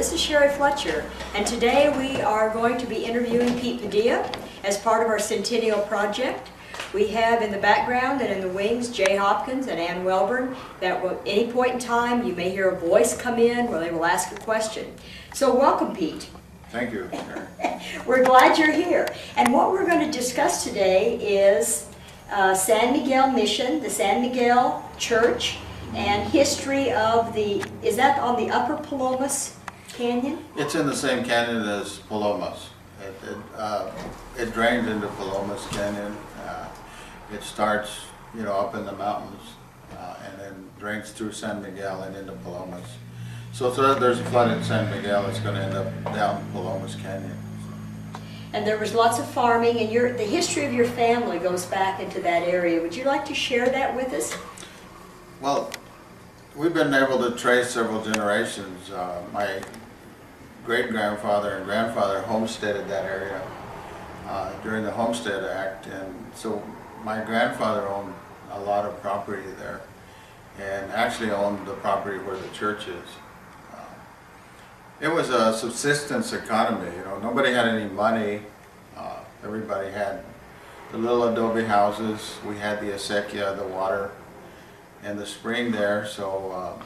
This is Sherry Fletcher, and today we are going to be interviewing Pete Padilla as part of our Centennial project. We have in the background and in the wings Jay Hopkins and Ann Welburn, that at any point in time you may hear a voice come in where they will ask a question. So welcome, Pete. Thank you. We're glad you're here. And what we're going to discuss today is San Miguel Mission, the San Miguel Church, and history of the, is that on the upper Palomas Canyon? It's in the same canyon as Palomas. It drains into Palomas Canyon. It starts, up in the mountains and then drains through San Miguel and into Palomas. So if there's a flood in San Miguel, it's going to end up down Palomas Canyon. And there was lots of farming, and the history of your family goes back into that area. Would you like to share that with us? Well, we've been able to trace several generations. My great-grandfather and grandfather homesteaded that area during the Homestead Act, and so my grandfather owned a lot of property there and actually owned the property where the church is. It was a subsistence economy, nobody had any money. Everybody had the little adobe houses. We had the acequia, the water, and the spring there, so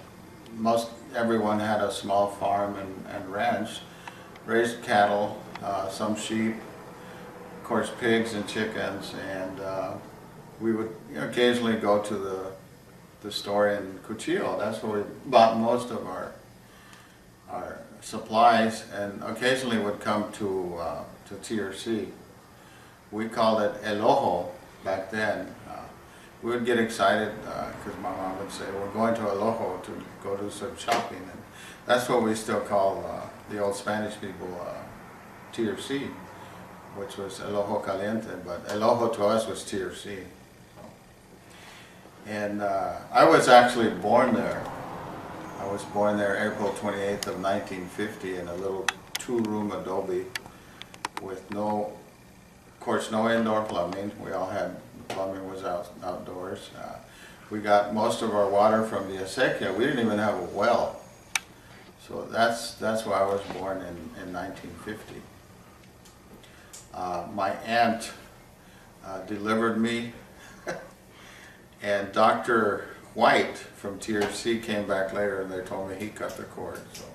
everyone had a small farm and ranch, raised cattle, some sheep, of course pigs and chickens, and we would occasionally go to the store in Cuchillo. That's where we bought most of our supplies, and occasionally would come to TRC. We called it El Ojo back then. We would get excited because my mom would say, we're going to El Ojo to go do some shopping, and that's what we still call the old Spanish people TRC, which was El Ojo Caliente, but El Ojo to us was TRC. And I was actually born there. I was born there April 28th of 1950 in a little two-room adobe with of course, no indoor plumbing. We all had, plumbing was outdoors. We got most of our water from the acequia. We didn't even have a well. So that's why I was born in 1950. My aunt delivered me, and Dr. White from TRC came back later and they told me he cut the cord. So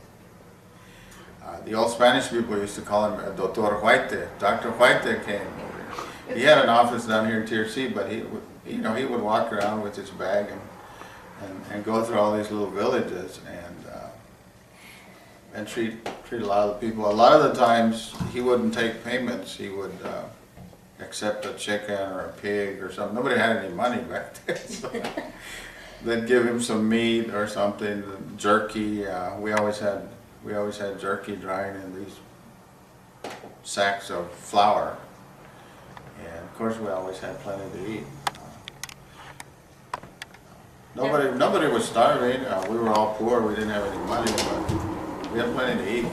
the old Spanish people used to call him Doctor White. Dr. White came over here. He had an office down here in TRC, but he would walk around with his bag and go through all these little villages and treat a lot of the people. A lot of the times he wouldn't take payments. He would accept a chicken or a pig or something. Nobody had any money back then. So they'd give him some meat or something, jerky. We always had jerky drying in these sacks of flour, and of course we always had plenty to eat. Nobody was starving. We were all poor. We didn't have any money, but we had plenty to eat.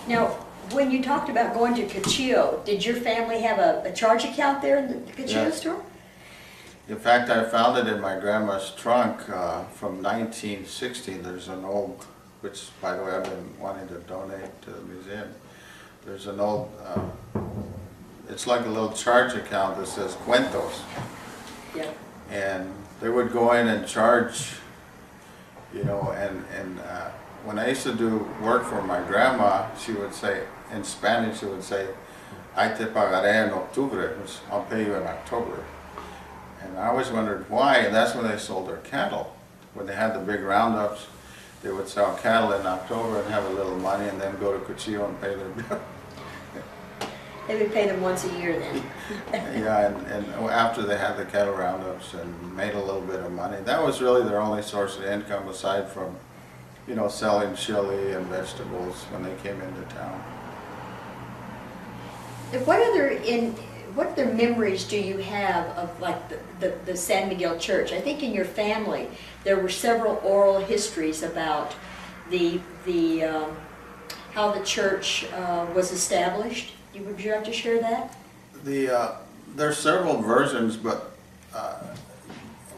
Now, when you talked about going to Cuchillo, did your family have a charge account there in the Cuchillo store? In fact, I found it in my grandma's trunk from 1960. There's an old, which by the way I've been wanting to donate to the museum. There's an old, it's like a little charge account that says Cuentos. Yeah. And they would go in and charge, and when I used to do work for my grandma, she would say, in Spanish, she would say, "Ay te pagaré en octubre," which I'll pay you in October. And I always wondered why, and that's when they sold their cattle. When they had the big roundups, they would sell cattle in October and have a little money and then go to Cuchillo and pay their bill. They would pay them once a year then. Yeah, and after they had the cattle roundups and made a little bit of money, that was really their only source of income aside from, selling chili and vegetables when they came into town. What other memories do you have of like the San Miguel Church? I think in your family there were several oral histories about how the church was established. Would you like to share that? There's several versions, but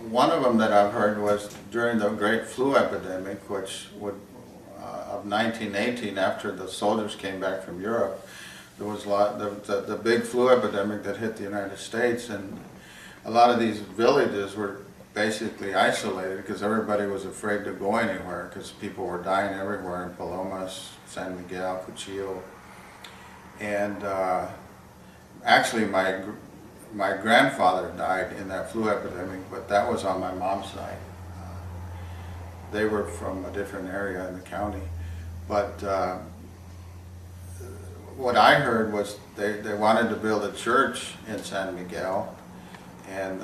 one of them that I've heard was during the great flu epidemic, which would of of 1918, after the soldiers came back from Europe, there was a lot, the big flu epidemic that hit the United States, and a lot of these villages were basically isolated because everybody was afraid to go anywhere because people were dying everywhere in Palomas, San Miguel, Cuchillo. And actually my grandfather died in that flu epidemic, but that was on my mom's side. They were from a different area in the county. But what I heard was they wanted to build a church in San Miguel, and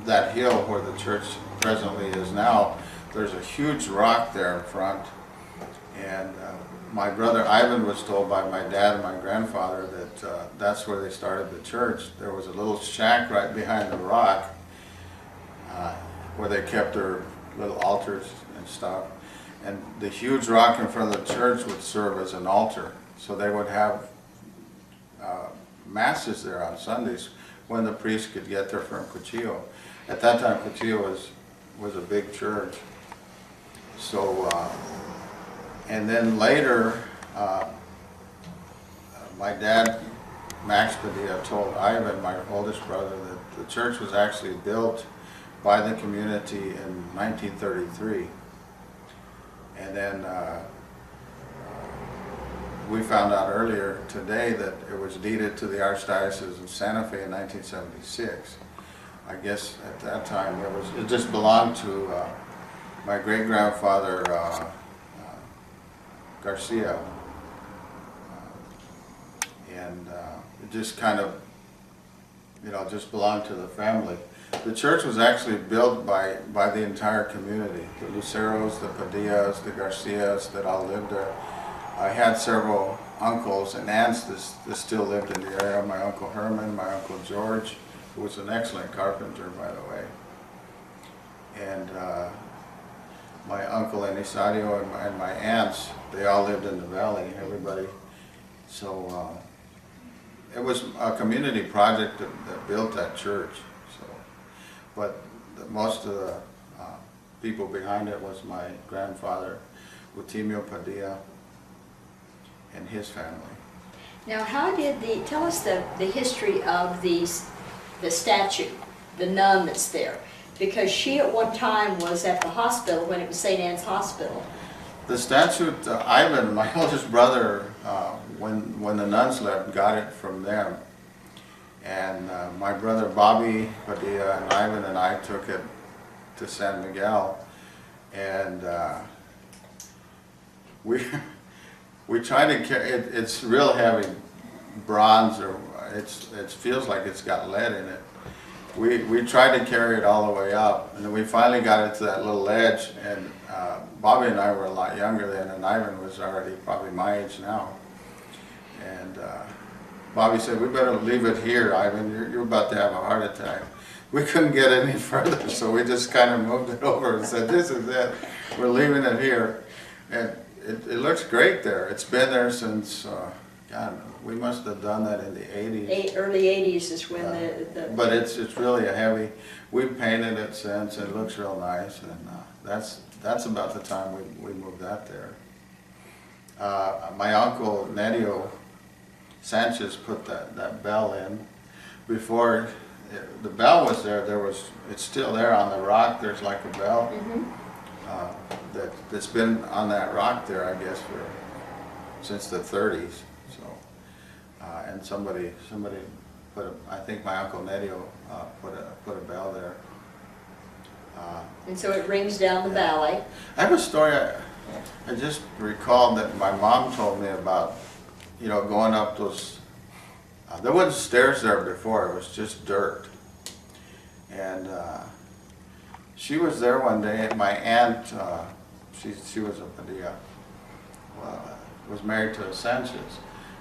that hill where the church presently is now, there's a huge rock there in front. And my brother Ivan was told by my dad and my grandfather that that's where they started the church. There was a little shack right behind the rock where they kept their little altars and stuff. And the huge rock in front of the church would serve as an altar. So they would have masses there on Sundays when the priest could get there from Cuchillo. At that time, Cuchillo was a big church. So, and then later, my dad, Max Padilla, told Ivan, my oldest brother, that the church was actually built by the community in 1933. And then we found out earlier today that it was deeded to the Archdiocese of Santa Fe in 1976. I guess at that time it just belonged to my great-grandfather Garcia, and it just kind of, just belonged to the family. The church was actually built by the entire community, the Luceros, the Padillas, the Garcias that all lived there. I had several uncles and aunts that still lived in the area. My Uncle Herman, my Uncle George, who was an excellent carpenter, by the way. And my uncle Enisario and my aunts, they all lived in the valley, everybody. So it was a community project that built that church. So, but most of the people behind it was my grandfather, Utimio Padilla, and his family. Now, tell us the history of the statue, the nun that's there, because she at one time was at the hospital when it was St. Anne's Hospital. The statue, Ivan, my oldest brother, when the nuns left, got it from them. And my brother Bobby Padilla and Ivan and I took it to San Miguel, and we try to carry it. It's real heavy, bronze, or it feels like it's got lead in it. We tried to carry it all the way up, and then we finally got it to that little ledge, and Bobby and I were a lot younger then, and Ivan was already probably my age now. And Bobby said, "We better leave it here, Ivan, you're about to have a heart attack." We couldn't get any further, so we just kind of moved it over and said, "This is it, we're leaving it here." And it looks great there. It's been there since, God, we must have done that in the 80s. Early 80s is when But it's really a heavy. We've painted it since, and it looks real nice, and that's about the time we moved that there. My uncle Nerio Sanchez put that bell in. Before the bell was there, it's still there on the rock. There's like a bell. That's been on that rock there, I guess, since the 30s. So, and somebody I think my Uncle Nedio put a bell there. and so it rings down the valley. I have a story. I just recalled that my mom told me about, going up those. There wasn't stairs there before; it was just dirt, and. She was there one day, and my aunt, she was a Padilla, was married to a Sanchez,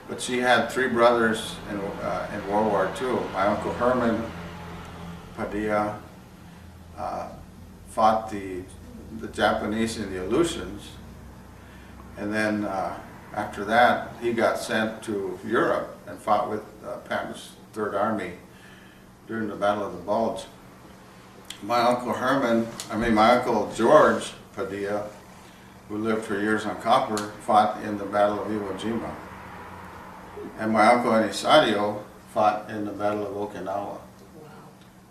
but she had 3 brothers in World War II. My Uncle Herman Padilla fought the Japanese in the Aleutians, and then after that he got sent to Europe and fought with Patton's Third Army during the Battle of the Bulge. My Uncle George Padilla who lived for years on copper, fought in the Battle of Iwo Jima. And my uncle Anisario fought in the Battle of Okinawa.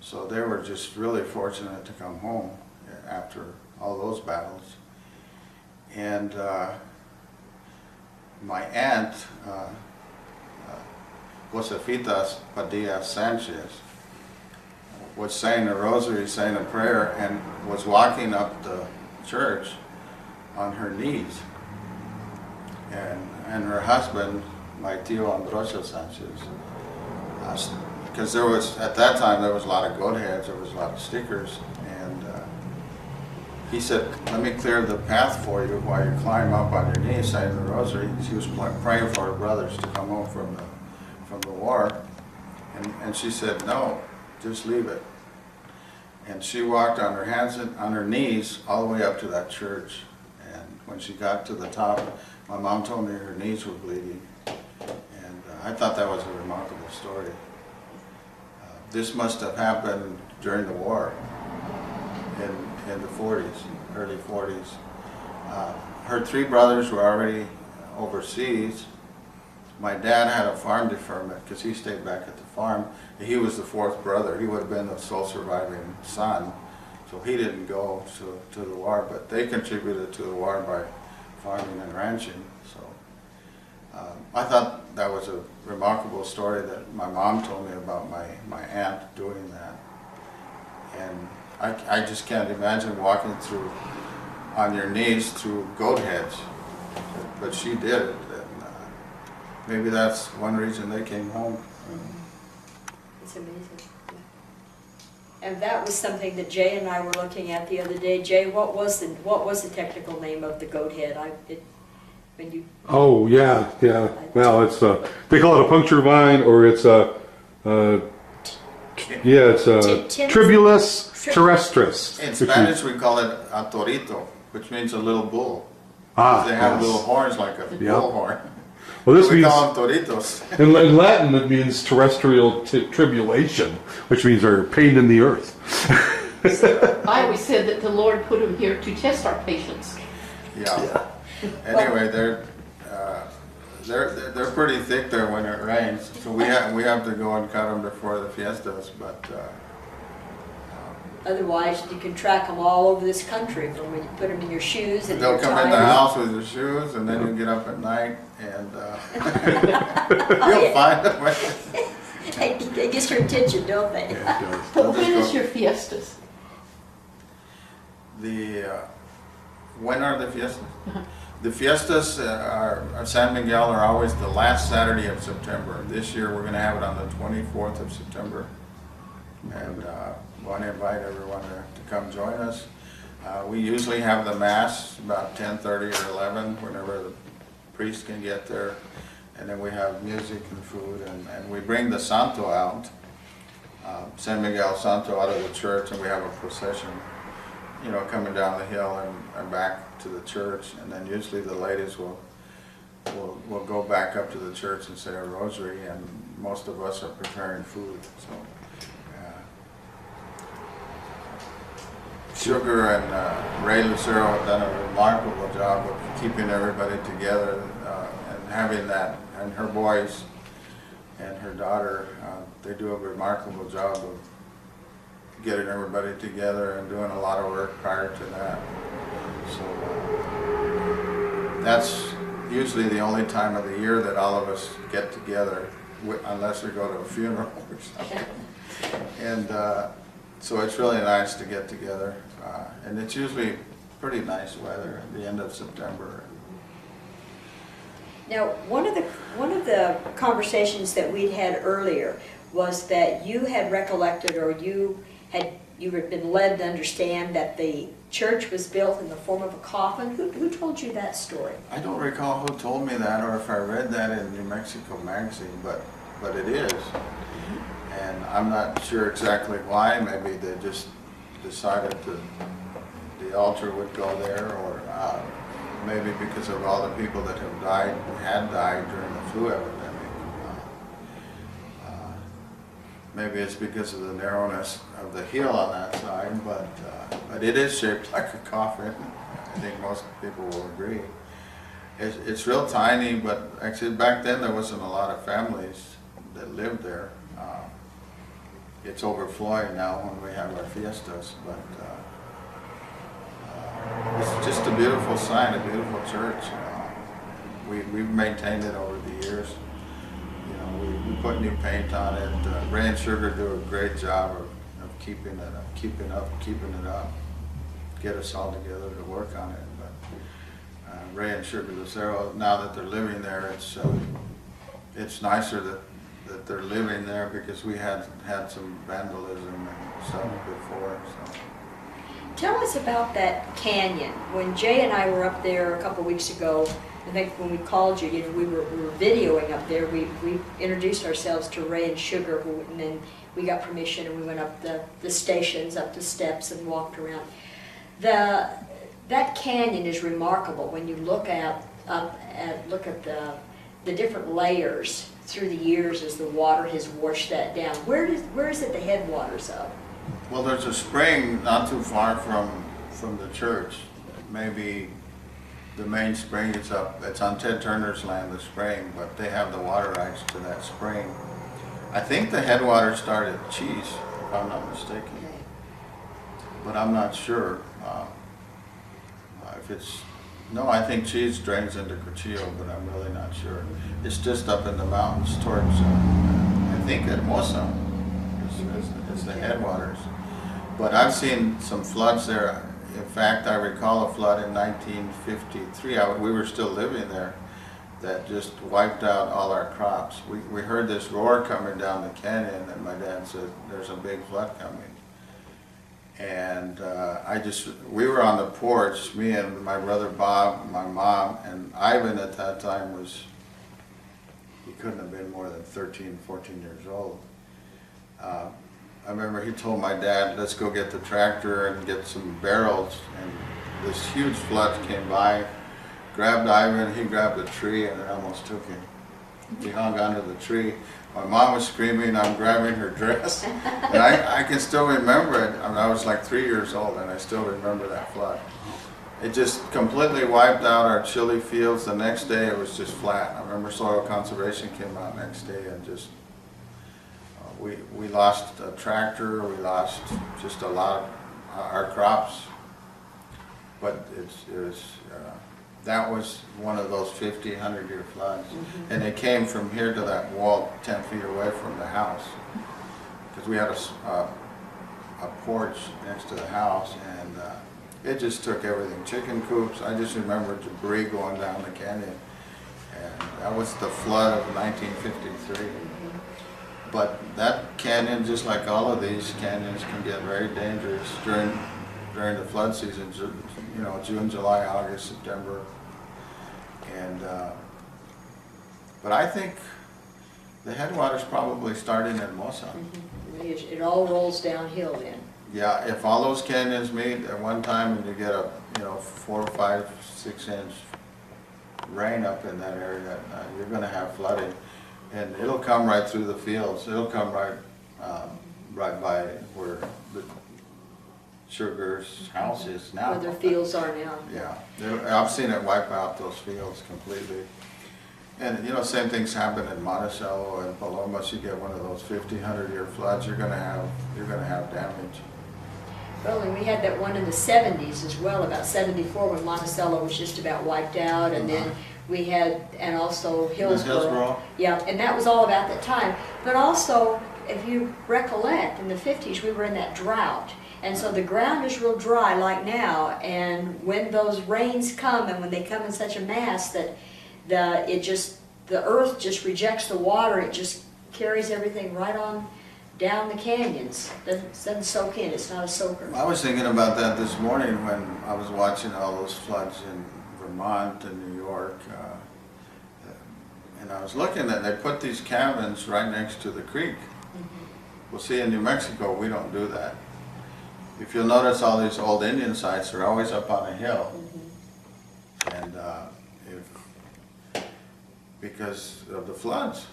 So they were just really fortunate to come home after all those battles. And my aunt, Josefita Padilla Sanchez, was saying a rosary, saying a prayer, and was walking up the church on her knees. And her husband, my tío Ambrosio Sanchez, because there was, at that time, there was a lot of goat heads, there was a lot of stickers, and he said, let me clear the path for you while you climb up on your knees saying the rosary. She was praying for her brothers to come home from the war, and she said, no, just leave it. And she walked on her hands and on her knees all the way up to that church, and when she got to the top, my mom told me her knees were bleeding, and I thought that was a remarkable story. This must have happened during the war in the 40s, early 40s. Her three brothers were already overseas. My dad had a farm deferment because he stayed back at the farm. He was the fourth brother. He would have been the sole surviving son, so he didn't go to the war, but they contributed to the war by farming and ranching. So I thought that was a remarkable story that my mom told me about my aunt doing that. And I just can't imagine walking through on your knees through goat heads, but she did it. And maybe that's one reason they came home. It's amazing. Yeah. And that was something that Jay and I were looking at the other day. Jay, what was the technical name of the goat head? Oh yeah. Well, it's they call it a puncture vine, or it's a Tribulus terrestris. In Spanish, we call it a torito, which means a little bull. They have little horns like a bull horn. Well, this we means, call them toritos. in Latin, it means terrestrial tribulation, which means they're pain in the earth. I always said that the Lord put them here to test our patience. Yeah. Anyway, they're pretty thick there when it rains, so we have to go and cut them before the fiestas. But otherwise, you can track them all over this country from when you put them in your shoes and they'll your come in the tires. house with your shoes, and then you get up at night and you'll find them. They get your attention, don't they? Yeah, it does. But when is your fiestas? When are the fiestas? The fiestas are San Miguel are always the last Saturday of September. This year we're going to have it on the 24th of September, and want to invite everyone to come join us. We usually have the mass about 10:30 or 11, whenever the priest can get there, and then we have music and food, and we bring the Santo out, San Miguel Santo, out of the church, and we have a procession, coming down the hill and back to the church, and then usually the ladies will go back up to the church and say a rosary, and most of us are preparing food. So Sugar and Ray Lucero have done a remarkable job of keeping everybody together and having that, and her boys and her daughter, they do a remarkable job of getting everybody together and doing a lot of work prior to that. So that's usually the only time of the year that all of us get together, unless we go to a funeral or something. And so it's really nice to get together, and it's usually pretty nice weather at the end of September. Now, one of the conversations that we'd had earlier was that you had recollected, or you had been led to understand that the church was built in the form of a coffin. Who told you that story? I don't recall who told me that, or if I read that in New Mexico magazine, but it is. And I'm not sure exactly why. Maybe they just decided that the altar would go there, or maybe because of all the people that had died during the flu epidemic. Maybe it's because of the narrowness of the hill on that side, but it is shaped like a coffin. I think most people will agree. It's real tiny, but actually back then there wasn't a lot of families that lived there. It's overflowing now when we have our fiestas, but it's just a beautiful sign, a beautiful church. We've maintained it over the years. You know, we put new paint on it. Ray and Sugar do a great job of keeping it up, get us all together to work on it. But Ray and Sugar Lucero, now that they're living there, it's nicer that they're living there, because we had some vandalism and stuff before. So. Tell us about that canyon. When Jay and I were up there a couple weeks ago, I think when we called you, we were videoing up there. We introduced ourselves to Ray and Sugar, and then we got permission and we went up the stations, up the steps, and walked around. That canyon is remarkable when you look at the different layers through the years as the water has washed that down. Where is it the headwaters of? Well, there's a spring not too far from the church. Maybe the main spring is up. It's on Ted Turner's land, the spring, but they have the water rights to that spring. I think the headwaters start at Cheese, if I'm not mistaken, Okay. but I'm not sure. If it's no, I think Cheese drains into Cuchillo, but I'm really not sure. It's just up in the mountains towards, I think Hermosa is the headwaters. But I've seen some floods there. In fact, I recall a flood in 1953. We were still living there, that just wiped out all our crops. We heard this roar coming down the canyon, and my dad said, "There's a big flood coming." And we were on the porch, me and my brother Bob, my mom, and Ivan at that time he couldn't have been more than 13, 14 years old. I remember he told my dad, "Let's go get the tractor and get some barrels." And this huge flood came by, grabbed Ivan, he grabbed a tree, and it almost took him. He hung onto the tree. My mom was screaming, I'm grabbing her dress. And I can still remember it. I mean, I was like 3 years old, and I still remember that flood. It just completely wiped out our chili fields. The next day it was just flat. I remember Soil Conservation came out next day, and just we lost a tractor, we lost just a lot of our crops. But that was one of those 50, 100-year floods. Mm-hmm. And it came from here to that wall 10 feet away from the house. Because we had a porch next to the house, and it just took everything. Chicken coops, I just remember debris going down the canyon. And that was the flood of 1953. Mm-hmm. But that canyon, just like all of these canyons, can get very dangerous during the flood season, you know, June, July, August, September. And but I think the headwaters probably starting at Mosa. Mm-hmm. It all rolls downhill then. Yeah, if all those canyons meet at one time and you get a 4, 5, 6 inch rain up in that area, you're going to have flooding, and it'll come right through the fields. It'll come right by where the Sugar's house is now. Where their fields are now. Yeah, I've seen it wipe out those fields completely. And same things happen in Monticello and Palomas. You get one of those 50, 100-year floods, you're gonna have damage. Well, and we had that one in the 70s as well, about 74, when Monticello was just about wiped out, and then we had, and also Hillsborough. Yeah, and that was all about that time. But also, if you recollect, in the 50s we were in that drought. And so the ground is real dry like now, and when those rains come, and when they come in such a mass that the earth just rejects the water, it just carries everything right on down the canyons. Doesn't soak in, it's not a soaker. I was thinking about that this morning when I was watching all those floods in Vermont and New York. And I was looking at, they put these cabins right next to the creek. Mm-hmm. Well, see, in New Mexico, we don't do that. If you'll notice, all these old Indian sites are always up on a hill. Mm-hmm. And because of the floods.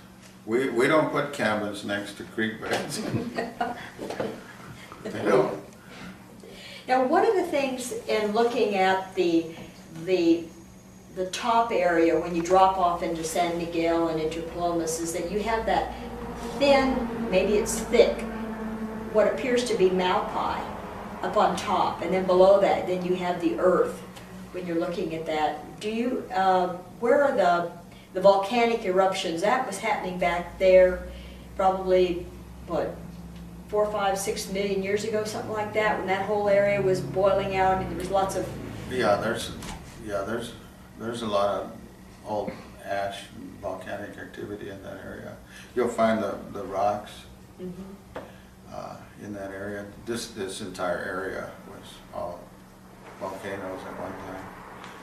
We don't put cabins next to creek beds. They don't. Now, one of the things in looking at the top area when you drop off into San Miguel and into Palomas is that you have that thin, maybe it's thick, what appears to be malpai up on top, and then below that, then you have the earth when you're looking at that. Do you, where are the volcanic eruptions? That was happening back there probably, what, 4, 5, 6 million years ago, something like that, when that whole area was boiling out and there was lots of... Yeah, there's a lot of old ash and volcanic activity in that area. You'll find the rocks in that area. This entire area was all volcanoes at one time.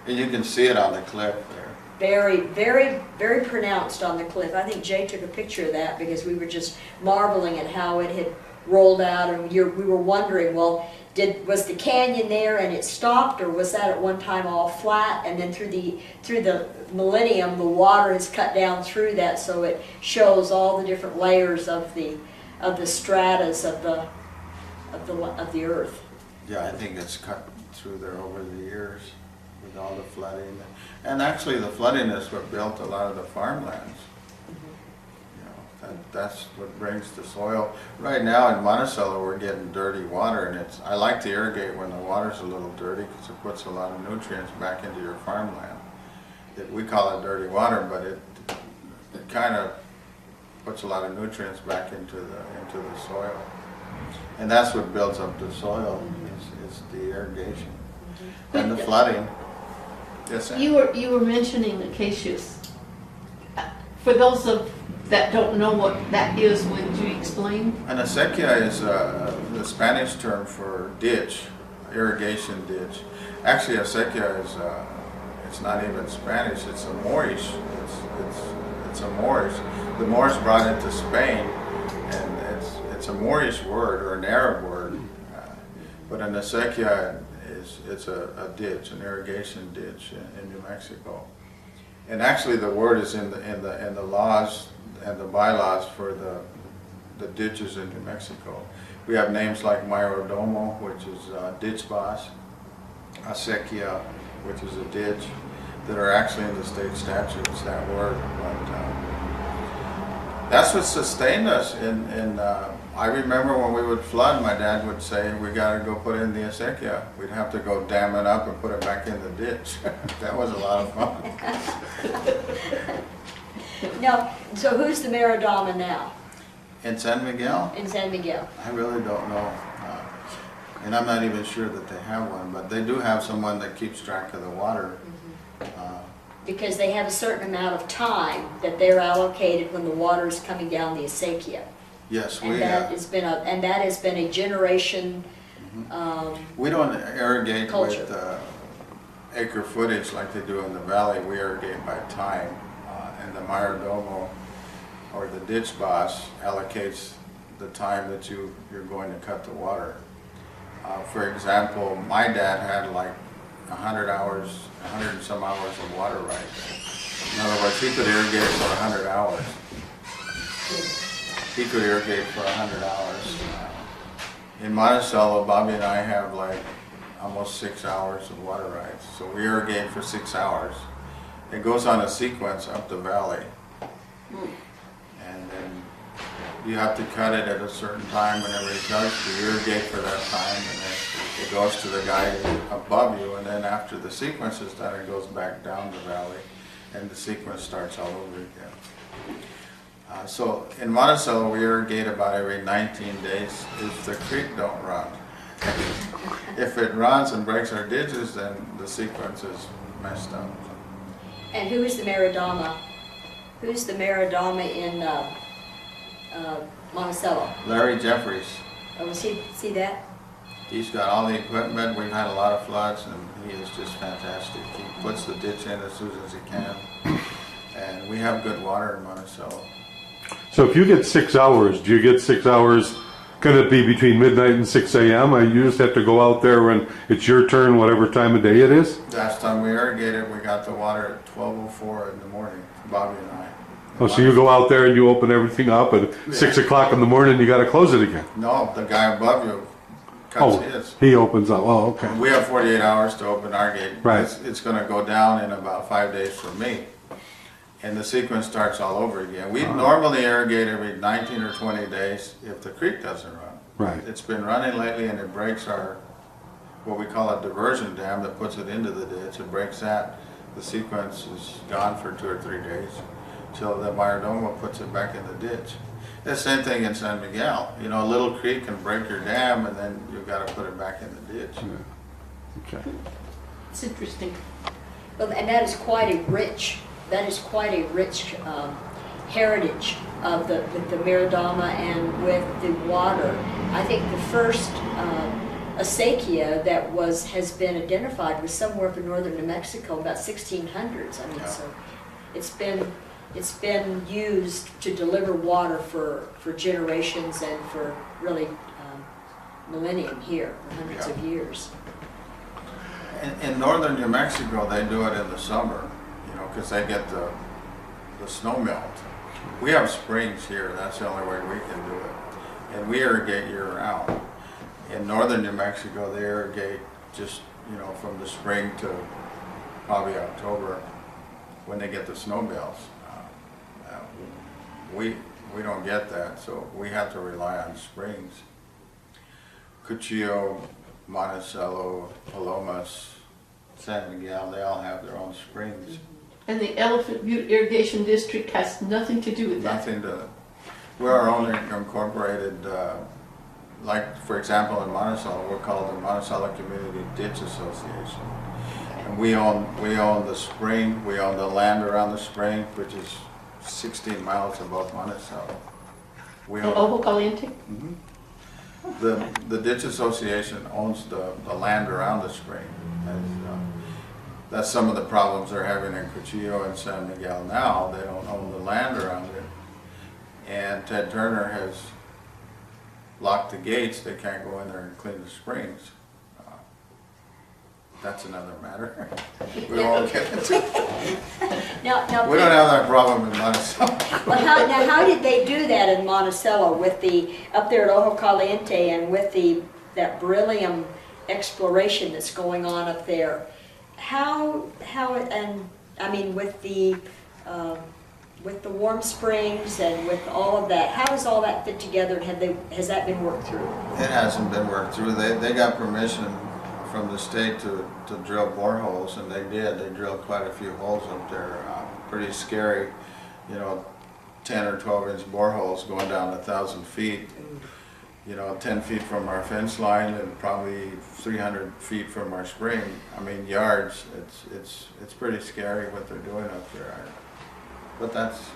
And you can see it on the cliff there. Very, very, very pronounced on the cliff. I think Jay took a picture of that because we were just marveling at how it had rolled out, and we were wondering, well, was the canyon there and it stopped, or was that at one time all flat, and then through the millennium the water has cut down through that, so it shows all the different layers of the stratas of the earth. Yeah, I think it's cut through there over the years with all the flooding. And actually the flooding is what built a lot of the farmlands. You know, that's what brings the soil. Right now in Monticello we're getting dirty water, and I like to irrigate when the water's a little dirty because it puts a lot of nutrients back into your farmland. We call it dirty water, but it kind of puts a lot of nutrients back into the soil. And that's what builds up the soil, is the irrigation. And the flooding. Yes, You were mentioning acacias. For those that don't know what that is, would you explain? An acequia is the Spanish term for ditch, irrigation ditch. Actually, acequia is it's not even Spanish. It's a Moorish. It's a Moorish. The Moors brought it to Spain, and it's a Moorish word or an Arab word. But an acequia it's a ditch, an irrigation ditch in New Mexico. And actually, the word is in the laws and the bylaws for the ditches in New Mexico. We have names like Mayordomo, which is ditch boss, acequia, which is a ditch, that are actually in the state statutes, that word. But that's what sustained us. I remember when we would flood, my dad would say, we got to go put in the acequia. We'd have to go dam it up and put it back in the ditch. That was a lot of fun. Now, so who's the Mayordomo now In San Miguel? in San Miguel? I really don't know. And I'm not even sure that they have one, but they do have someone that keeps track of the water. Because they have a certain amount of time that they're allocated when the water is coming down the acequia. Yes, And that has been a generation. We don't irrigate Culture. with acre footage like they do in the valley. We irrigate by time. And the Mayordomo, or the ditch boss, allocates the time that you're going to cut the water. For example, my dad had like 100 and some hours of water rights. In other words, he could irrigate for 100 hours. He could irrigate for 100 hours. In Monticello, Bobby and I have like almost 6 hours of water rights. So we irrigate for 6 hours. It goes on a sequence up the valley. And then you have to cut it at a certain time whenever it does. You irrigate for that time, and then it goes to the guy above you, and then after the sequence is done, it goes back down the valley, and the sequence starts all over again. So in Monticello, we irrigate about every 19 days if the creek don't run. If it runs and breaks our ditches, then the sequence is messed up. And who is the Mayordomo? Who's the Mayordomo in Monticello? Larry Jeffries, Oh, see that? he's got all the equipment. We've had a lot of floods, and he is just fantastic. He puts the ditch in as soon as he can, and we have good water in Monticello. So if you get 6 hours, do you get 6 hours? Can it be between midnight and 6 a.m.? You just have to go out there when it's your turn, whatever time of day it is? Last time we irrigated, we got the water at 12:04 in the morning, Bobby and I. Oh, so you go out there and you open everything up, and 6 o'clock in the morning you got to close it again. No, the guy above you cuts Oh, his. he opens up, oh, okay. We have 48 hours to open our gate. Right. It's gonna go down in about 5 days for me. And the sequence starts all over again. We normally irrigate every 19 or 20 days if the creek doesn't run. Right. It's been running lately and it breaks our, what we call a diversion dam that puts it into the ditch. It breaks that. The sequence is gone for 2 or 3 days till the Mayordomo puts it back in the ditch. The same thing in San Miguel. You know, a little creek can break your dam and then you've got to put it back in the ditch. Okay. It's interesting. Well, and that is quite a rich heritage of the with the Miradama and with the water. I think the first acequia that has been identified was somewhere up in northern New Mexico, about 1600s. I mean, Yeah. so it's been used to deliver water for generations and for really millennium here, for hundreds Yeah. of years. In northern New Mexico, they do it in the summer, you know, because they get the snow melt. We have springs here, that's the only way we can do it. And we irrigate year round. In northern New Mexico, they irrigate just, you know, from the spring to probably October when they get the snow melts. We don't get that, so we have to rely on springs. Cuchillo, Monticello, Palomas, San Miguel, they all have their own springs. And the Elephant Butte Irrigation District has nothing to do with that. Nothing to, we're our own incorporated, like for example in Monticello, we're called the Monticello Community Ditch Association. And we own the spring, we own the land around the spring, which is 16 miles above Monticello. We In own, Ojo Caliente? the Ditch Association owns the land around the spring. And, that's some of the problems they're having in Cuchillo and San Miguel now. They don't own the land around it. And Ted Turner has locked the gates. They can't go in there and clean the springs. That's another matter. We won't get into it. Now, We don't have that problem in Monticello. Well, how did they do that in Monticello with up there at Ojo Caliente and with that beryllium exploration that's going on up there? And I mean with the warm springs and with all of that, how does all that fit together and has that been worked through? It hasn't been worked through. They got permission from the state to drill boreholes, and they did. They drilled quite a few holes up there. Pretty scary, you know, 10 or 12-inch boreholes going down 1,000 feet. You know, 10 feet from our fence line and probably 300 feet from our spring. I mean, yards. It's pretty scary what they're doing up there. But that's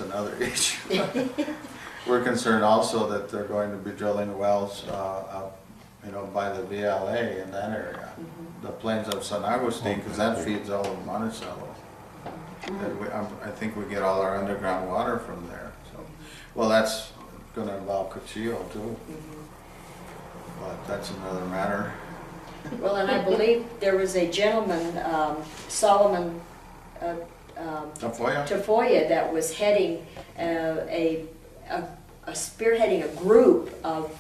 another issue. We're concerned also that they're going to be drilling wells up, you know, by the VLA in that area, the plains of San Agustin, because that feeds all of Monticello. And I think we get all our underground water from there. So, well, that's going to involve Cuchillo too, but that's another matter. Well, and I believe there was a gentleman, Solomon Tafoya? Tafoya, that was heading spearheading a group of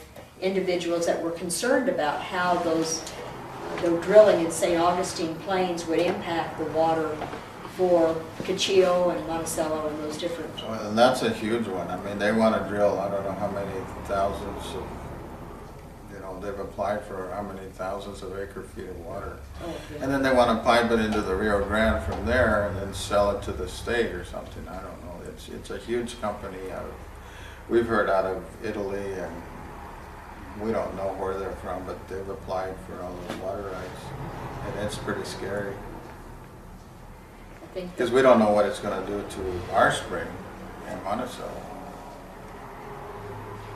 individuals that were concerned about how the drilling in St. Augustine Plains would impact the water for Cuchillo and Monticello and those different. And that's a huge one. I mean, they want to drill, I don't know how many thousands of, you know, they've applied for how many thousands of acre feet of water. Oh, yeah. And then they want to pipe it into the Rio Grande from there and then sell it to the state or something. I don't know. It's a huge company. We've heard out of Italy, and we don't know where they're from, but they've applied for all those water rights. And it's pretty scary. I think Because we don't know what it's going to do to our spring in Monticello.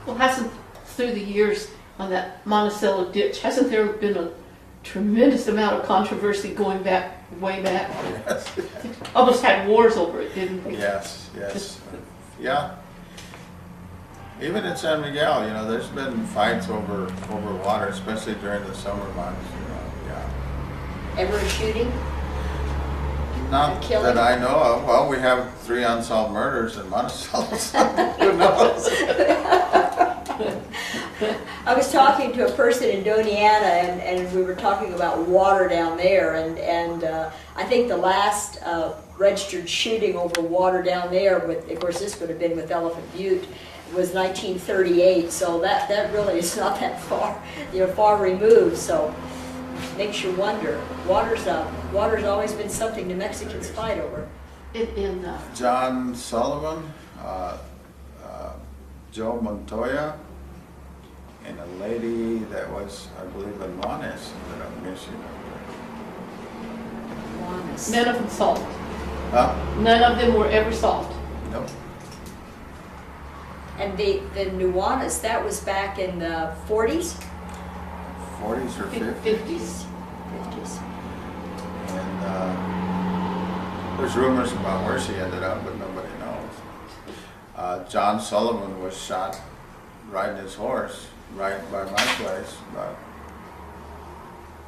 Well, hasn't, through the years on that Monticello ditch, hasn't there been a tremendous amount of controversy going back, way back? Yes, Almost had wars over it, didn't we? yes, yes. Yeah. Even in San Miguel, you know, there's been fights over water, especially during the summer months. You know, yeah. ever a shooting? Not Killing? that I know of. Well, we have 3 unsolved murders in Monticello, so who knows? I was talking to a person in Doniana, and we were talking about water down there, and I think the last registered shooting over water down there, with, of course this would have been with Elephant Butte, was 1938, so that really is not that far, far removed, so makes you wonder. Water's always been something New Mexicans fight over. John Sullivan, Joe Montoya, and a lady that was, I believe, in Juanes, ended up missing. None of them solved. Huh? None of them were ever solved. Nope. And the Nuanas, that was back in the 40s? 40s or 50s. 50s. 50s. And there's rumors about where she ended up, but nobody knows. John Sullivan was shot riding his horse right by my place,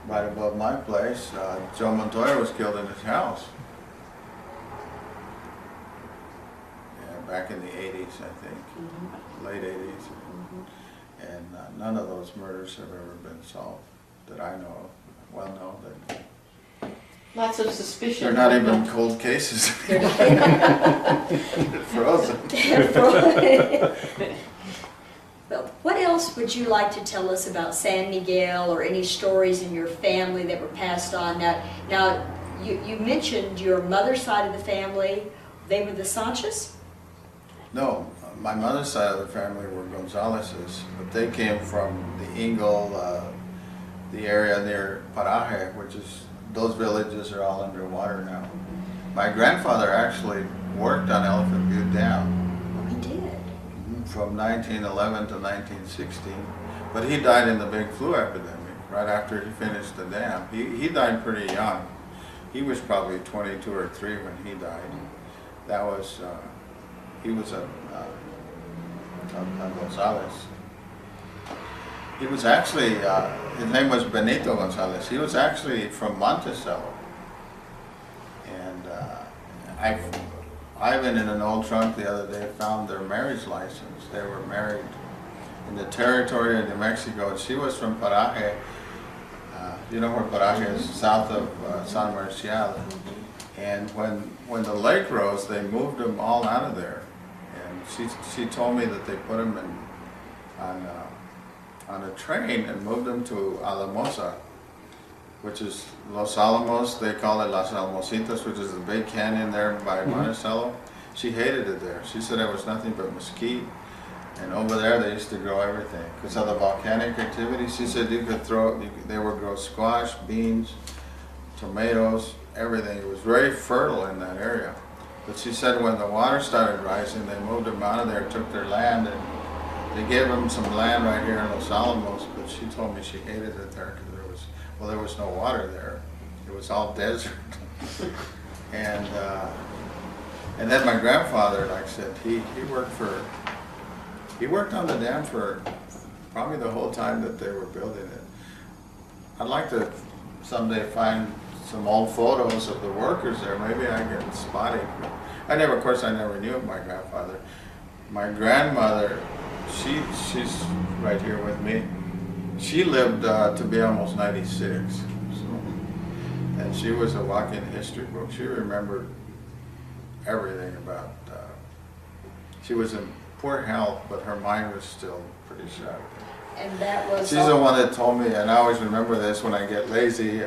right above my place. Joe Montoya was killed in his house. Yeah, back in the 80s, I think, late 80s. And none of those murders have ever been solved that I know of. Well, no, Lots of suspicion. they're not even cold cases. They're frozen. Well, what else would you like to tell us about San Miguel, or any stories in your family that were passed on? Now you mentioned your mother's side of the family, they were the Sanchez? No, my mother's side of the family were Gonzalez's, but they came from the Ingle, the area near Paraje, which is, those villages are all underwater now. My grandfather actually worked on Elephant Butte Dam Oh, he did. from 1911 to 1916, but he died in the big flu epidemic right after he finished the dam. He died pretty young. He was probably 22 or 3 when he died. That was, he was a Gonzalez. He was actually, his name was Benito Gonzalez. He was actually from Monticello. And Ivan, in an old trunk the other day, found their marriage license. They were married in the territory of New Mexico. And she was from Paraje. You know where Paraje is? South of San Marcial. And when the lake rose, they moved them all out of there. And she told me that they put them on a train and moved them to Alamosa, which is Los Alamos. They call it Las Almositas, which is the big canyon there by Monticello. She hated it there. She said it was nothing but mesquite. And over there they used to grow everything. Because of the volcanic activity, she said they would grow squash, beans, tomatoes, everything. It was very fertile in that area. But she said when the water started rising, they moved them out of there, took their land, and they gave them some land right here in Los Alamos, but she told me she hated it there because there was no water there. It was all desert. And then my grandfather, like I said, he worked on the dam for probably the whole time that they were building it. I'd like to someday find some old photos of the workers there. Maybe I can spot it. Of course, I never knew of my grandfather. My grandmother, she's right here with me. She lived to be almost 96. So, and she was a walk-in history book. She remembered everything about, she was in poor health, but her mind was still pretty sharp. And that was... She's the one that told me, and I always remember this when I get lazy,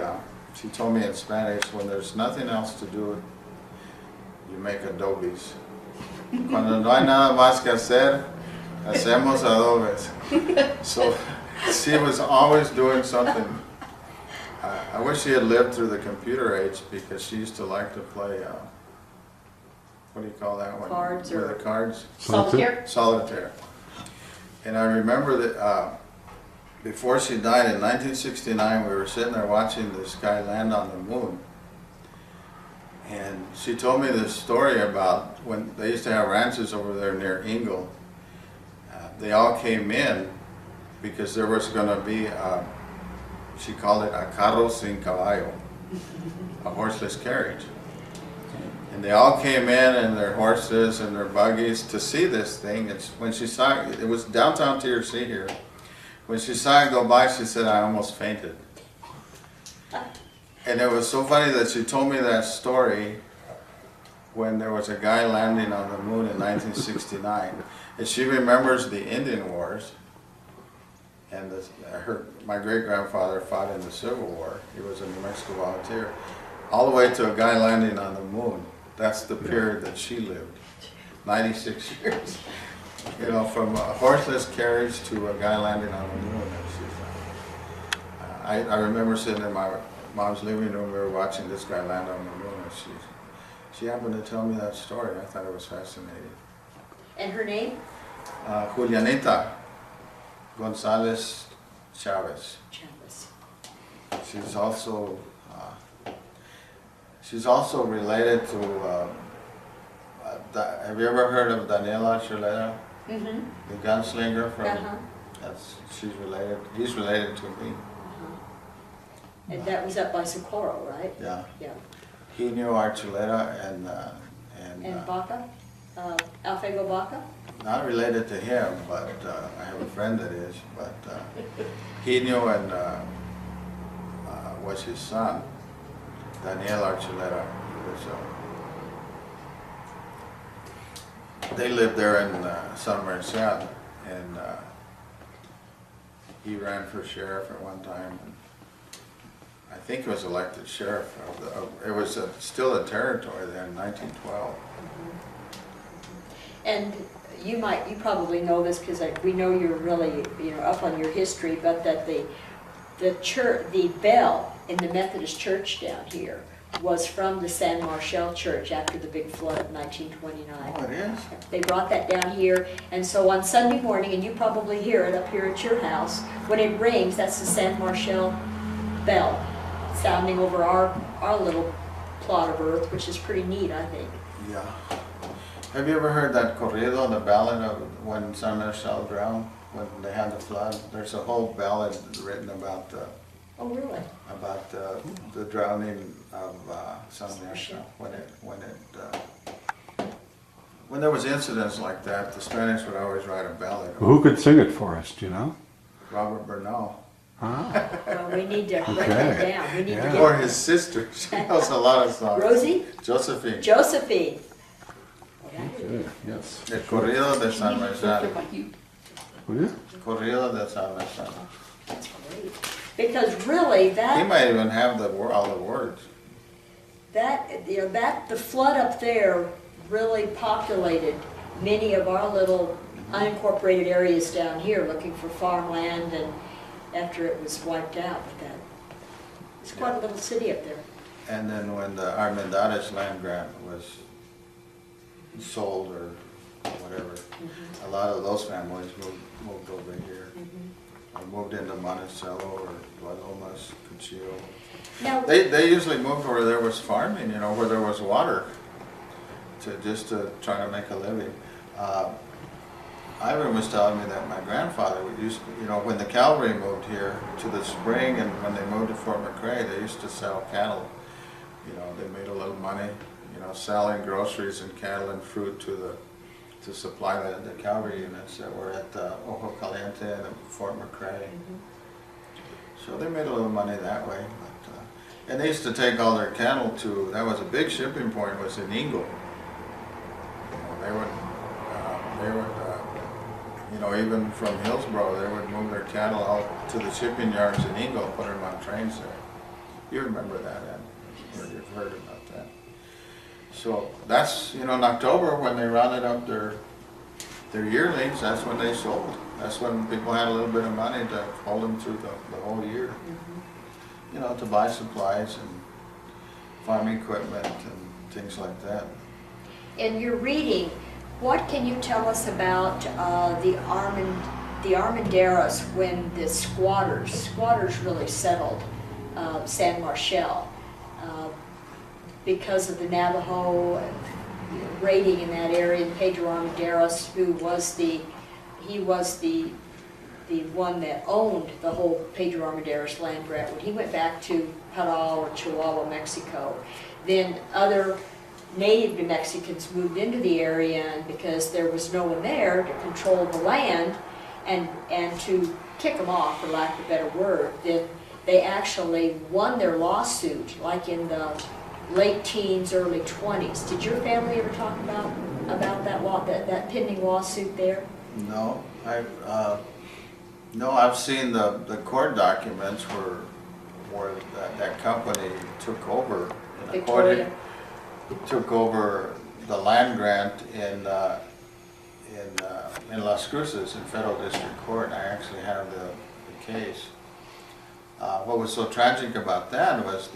she told me in Spanish, when there's nothing else to do, you make adobes. Cuando no hay nada más que hacer, hacemos adobes. So she was always doing something. I wish she had lived through the computer age, because she used to like to play, what do you call that one? Cards With or... the cards? Solitaire? Solitaire. And I remember that before she died in 1969, we were sitting there watching this guy land on the moon. And she told me this story about when they used to have ranches over there near Ingle. They all came in because there was going to be, she called it a carro sin caballo, a horseless carriage. And they all came in their horses and their buggies to see this thing. It's when she saw it, it was downtown TRC here. When she saw it go by, she said, I almost fainted. And it was so funny that she told me that story when there was a guy landing on the moon in 1969. And she remembers the Indian Wars. And my great-grandfather fought in the Civil War. He was a New Mexico volunteer. All the way to a guy landing on the moon. That's the period that she lived. 96 years. You know, from a horseless carriage to a guy landing on the moon. I remember sitting in my mom's living room, we were watching this guy land on the moon, and she happened to tell me that story. I thought it was fascinating. And her name? Julianita Gonzalez Chavez. Chavez. She's also related to, have you ever heard of Daniela Chuleta? Mm-hmm. The gunslinger from, Uh-huh. he's related to me. And that was up by Socorro, right? Yeah. Yeah. He knew Archuleta and Baca? Alfego Baca? not related to him, but I have a friend that is, but he knew and was his son, Daniel Archuleta. They lived there in San Miguel, and he ran for sheriff at one time. And I think he was elected sheriff. It was still a territory then, in 1912. And you probably know this because we know you're really, up on your history, but that the church, the bell in the Methodist church down here was from the San Marshall Church after the big flood of 1929. Oh, it is? They brought that down here, and so on Sunday morning, and you probably hear it up here at your house, when it rings, that's the San Marshall bell sounding over our little plot of earth, which is pretty neat, I think. Yeah. Have you ever heard that corrido, the ballad of when San Marshall drowned, when they had the flood? There's a whole ballad written about Oh, really? the drowning of San Marshall. When there was incidents like that, the Spanish would always write a ballad. Who could sing it for us, do you know? Robert Bernal. Ah, Well, we need to write that Okay. down. We need Yeah. to Or get his sister. She knows a lot of songs. Rosie? Josephine. Josephine. okay, yes. El corrido de San Marshall. Will you? Corrido de San Marshall. That's great. Because really, He that might even have all the words. the flood up there really populated many of our little unincorporated areas down here, looking for farmland, and after it was wiped out, it's quite a little city up there. And then when the Armendariz land grant was sold or whatever, a lot of those families moved over here. Or moved into Monticello or Guadalumas, Cuchillo. Now, They usually moved where there was farming, where there was water, just to try to make a living. Ivan was telling me that my grandfather used to, when the cavalry moved here to the spring and when they moved to Fort McRae, they used to sell cattle. They made a little money, selling groceries and cattle and fruit to supply the cavalry units that were at Ojo Caliente and Fort McRae. So they made a little money that way. And they used to take all their cattle to, that was a big shipping point, was in Ingle. They would, even from Hillsborough, they would move their cattle out to the shipping yards in Ingle, put them on trains there. You remember that, Ed? Or you've heard about that. So that's, in October when they rounded up their yearlings, that's when they sold. That's when people had a little bit of money to hold them through the whole year. To buy supplies and farm equipment and things like that. in your reading, what can you tell us about the Armendaris when the squatters really settled San Marshall because of the Navajo raiding in that area? And Pedro Armendaris, who was the one that owned the whole Pedro Armendaris land grant, when he went back to Parral or Chihuahua, Mexico, then other native New Mexicans moved into the area, and because there was no one there to control the land, and to tick them off, for lack of a better word, that they actually won their lawsuit, like in the late teens, early 20s. Did your family ever talk about that pending lawsuit there? No, I've seen the court documents where that company took over. Victoria? Took over the land grant in Las Cruces in federal district court. I actually have the case. What was so tragic about that was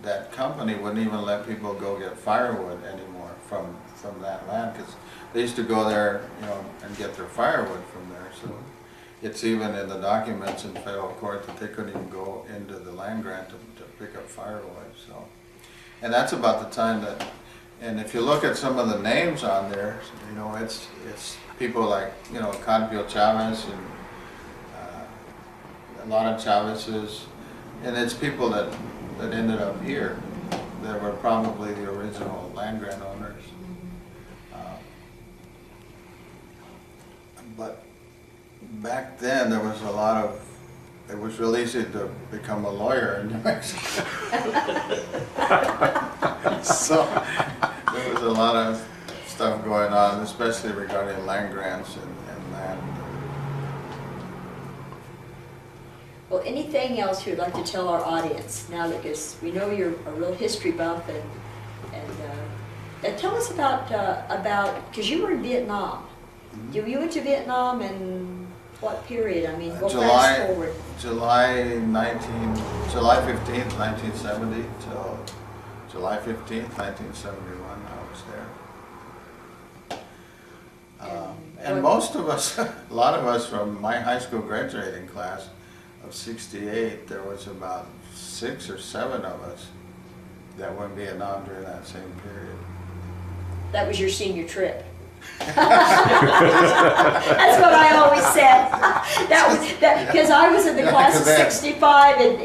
that company wouldn't even let people go get firewood anymore from that land, because they used to go there, and get their firewood from there. So it's even in the documents in federal court that they couldn't even go into the land grant to pick up firewood. So, and that's about the time that. And if you look at some of the names on there, it's people like Cadpio Chavez and a lot of Chavez's, and it's people that ended up here that were probably the original land grant owners. But back then there was it was real easy to become a lawyer in New Mexico. So there was a lot of stuff going on, especially regarding land grants and land. Well, anything else you'd like to tell our audience now, because we know you're a real history buff, and tell us about because you were in Vietnam. Mm-hmm. You went to Vietnam in what period? I mean, go July- fast forward. July 15th, 1970 till July 15th, 1971, I was there. And most of us, a lot of us from my high school graduating class of 68, there was about 6 or 7 of us that were in Vietnam during that same period. That was your senior trip. That's what I always said. Because I was in the class of 65 and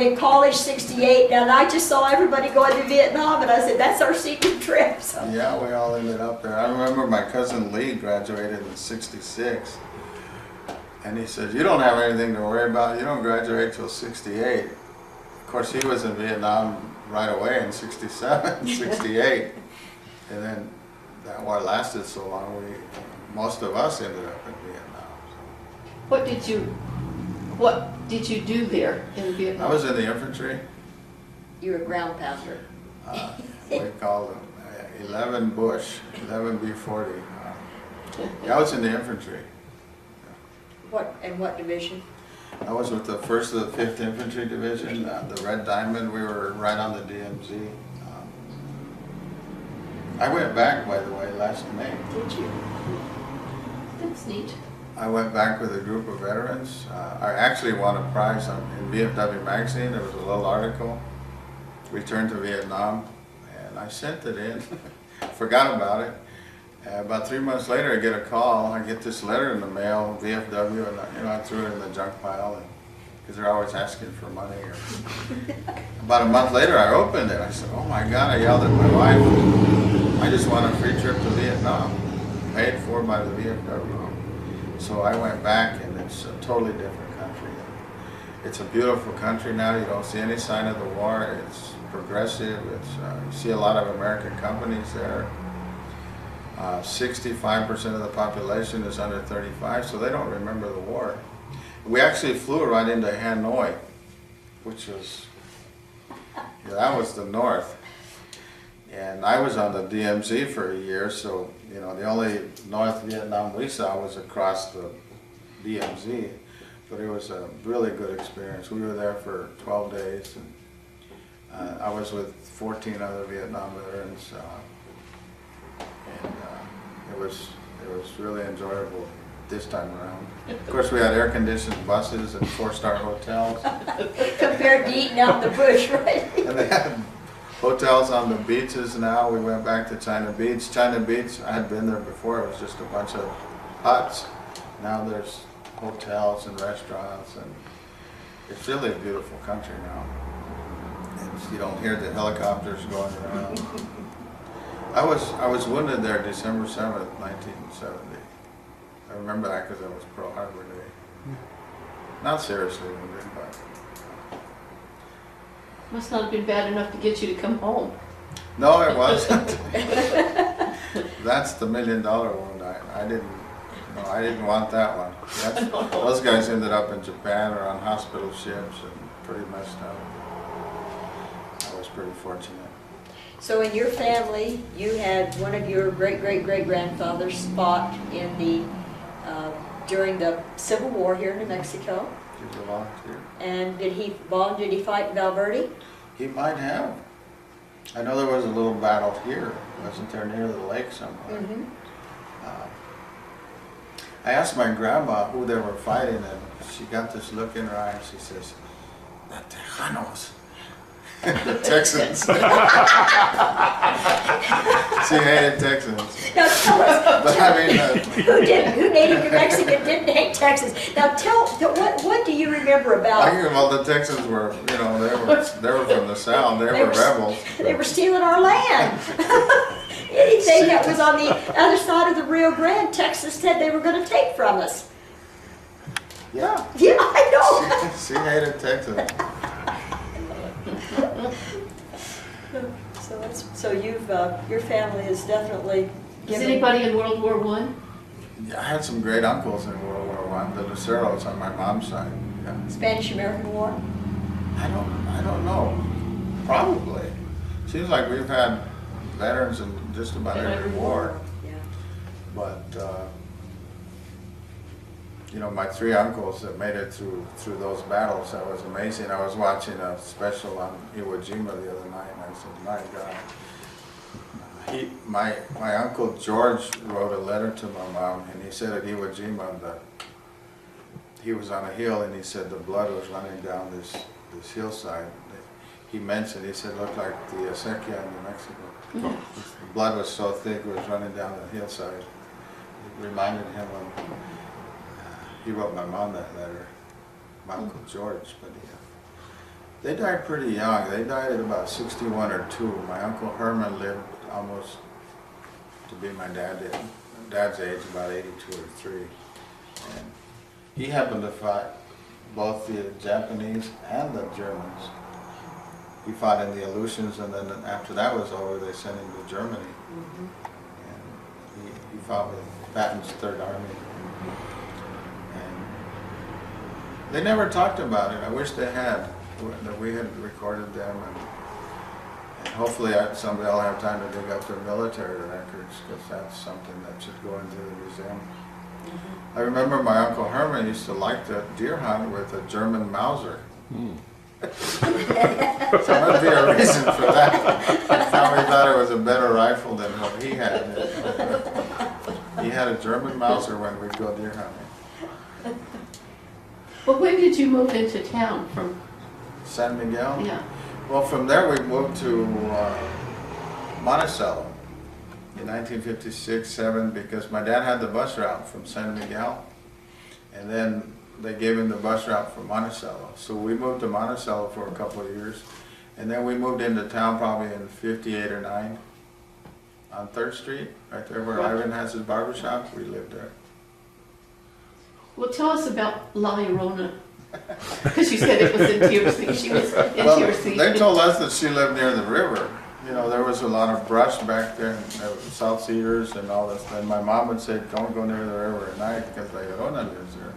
in college 68, and I just saw everybody going to Vietnam, and I said, that's our senior trip. So. Yeah, we all ended up there. I remember my cousin Lee graduated in 66, and he said, you don't have anything to worry about, you don't graduate till 68. Of course, he was in Vietnam right away in 67, 68, and then that war lasted so long, most of us ended up in Vietnam. What did you do there in Vietnam? I was in the infantry. You were a ground pounder. We called them 11 Bush, 11 B-40. I was in the infantry. What division? I was with the 1st of the 5th Infantry Division, the Red Diamond. We were right on the DMZ. I went back, by the way, last May. Did you? That's neat. I went back with a group of veterans. I actually won a prize in VFW magazine. There was a little article, Return to Vietnam, and I sent it in. Forgot about it. About 3 months later, I get a call. I get this letter in the mail, VFW, and I threw it in the junk pile because they're always asking for money. About a month later, I opened it. I said, "Oh my God!" I yelled at my wife. I just won a free trip to Vietnam, paid for by the VFW. So I went back, and it's a totally different country. It's a beautiful country now. You don't see any sign of the war. It's progressive. You see a lot of American companies there. 65% of the population is under 35, so they don't remember the war. We actually flew right into Hanoi, which was, that was the north. And I was on the DMZ for a year, so the only North Vietnam we saw was across the DMZ. But it was a really good experience. We were there for 12 days, and I was with 14 other Vietnam veterans, and it was really enjoyable this time around. Of course, we had air-conditioned buses and 4-star hotels. Compared to eating out in the bush, right? And they had hotels on the beaches now. We went back to China Beach. China Beach, I had been there before. It was just a bunch of huts. Now there's hotels and restaurants, and it's really a beautiful country now. You don't hear the helicopters going around. I was wounded there December 7th, 1970. I remember that because it was Pearl Harbor Day. Not seriously wounded, but Must not have been bad enough to get you to come home. no, it wasn't. That's the $1 million wound. I didn't want that one. Those guys ended up in Japan or on hospital ships and pretty messed up. I was pretty fortunate. So in your family, you had one of your great-great-great-grandfathers fought in the, during the Civil War here in New Mexico. He was a volunteer. And did he fight in Valverde? He might have. I know there was a little battle here. Wasn't there near the lake somewhere? Mm-hmm. I asked my grandma who they were fighting, and she got this look in her eye, and she says, "The Tejanos." The Texans. She hated Texans. Now tell us, But I mean, who native New Mexican didn't hate Texans? Now what do you remember about? well, the Texans were, you know, they were from the South. They were rebels. They were stealing our land. Anything that was on the other side of the Rio Grande, Texas said they were going to take from us. Yeah. Yeah, I know. She hated Texans. So you've your family has definitely Is given. anybody in World War I? Yeah, I had some great uncles in World War I. The Luceros on my mom's side. Yeah. Spanish-American War? I don't know. Probably. Seems like we've had veterans in just about every war. Yeah. But you know, my 3 uncles that made it through those battles, that was amazing. I was watching a special on Iwo Jima the other night, and I said, my God. My uncle George wrote a letter to my mom, and he said at Iwo Jima that he was on a hill, and he said the blood was running down this hillside. He mentioned, he said, it looked like the acequia in New Mexico. The blood was so thick, it was running down the hillside. It reminded him of, he wrote my mom that letter, my Uncle George, but they died pretty young. They died at about 61 or 2. My Uncle Herman lived almost to be my dad's age, about 82 or 3. And he happened to fight both the Japanese and the Germans. He fought in the Aleutians, and then after that was over, they sent him to Germany. Mm-hmm. And he fought with Patton's Third Army. And they never talked about it. I wish they had, that we had recorded them, and hopefully somebody will have time to dig up their military records, because that's something that should go into the museum. Mm-hmm. I remember my Uncle Herman used to like to deer hunt with a German Mauser. So there would be a reason for that. Somebody thought it was a better rifle than what he had. He had a German Mauser when we'd go deer hunting. Well, when did you move into town from? San Miguel? Yeah. Well, from there we moved to Monticello in 1956-7, because my dad had the bus route from San Miguel, and then they gave him the bus route from Monticello. So we moved to Monticello for a couple of years, and then we moved into town probably in 58 or 9 on 3rd Street, right there where Ivan has his barber shop. We lived there. Well, tell us about La Llorona, because you said it was in Tiercy. She was in Well, Tiercy. they told us that she lived near the river. You know, there was a lot of brush back there, and there was South Cedars and all this. And my mom would say, don't go near the river at night, because La Llorona lives there.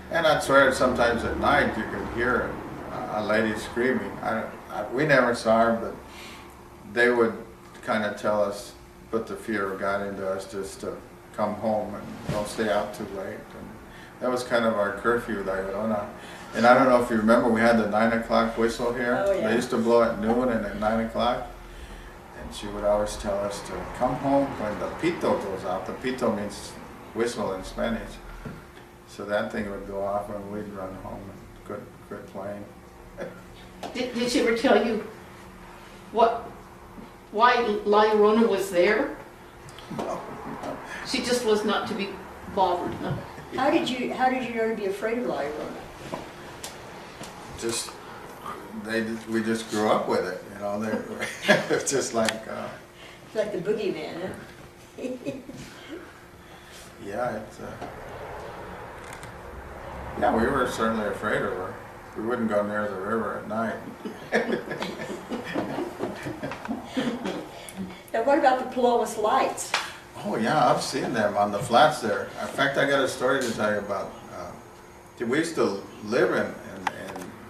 And I'd swear sometimes at night you could hear a lady screaming. We never saw her, but they would kind of tell us, put the fear of God into us, just to come home and don't stay out too late. And that was kind of our curfew, La Llorona. And I don't know if you remember, we had the 9 o'clock whistle here. Oh, yeah. They used to blow at noon and at 9 o'clock. And she would always tell us to come home when the pito goes out. The pito means whistle in Spanish. So that thing would go off and we'd run home and quit playing. Did she ever tell you why La Llorona was there? No. She just was not to be bothered. Huh? How did you know to be afraid of La Llorona? We just grew up with it, you know. It's just like. It's like the boogeyman, huh? Yeah, yeah, we were certainly afraid of her. We wouldn't go near the river at night. Now, what about the Palomas lights? Oh yeah, I've seen them on the flats there. In fact, I got a story to tell you about. We used to live in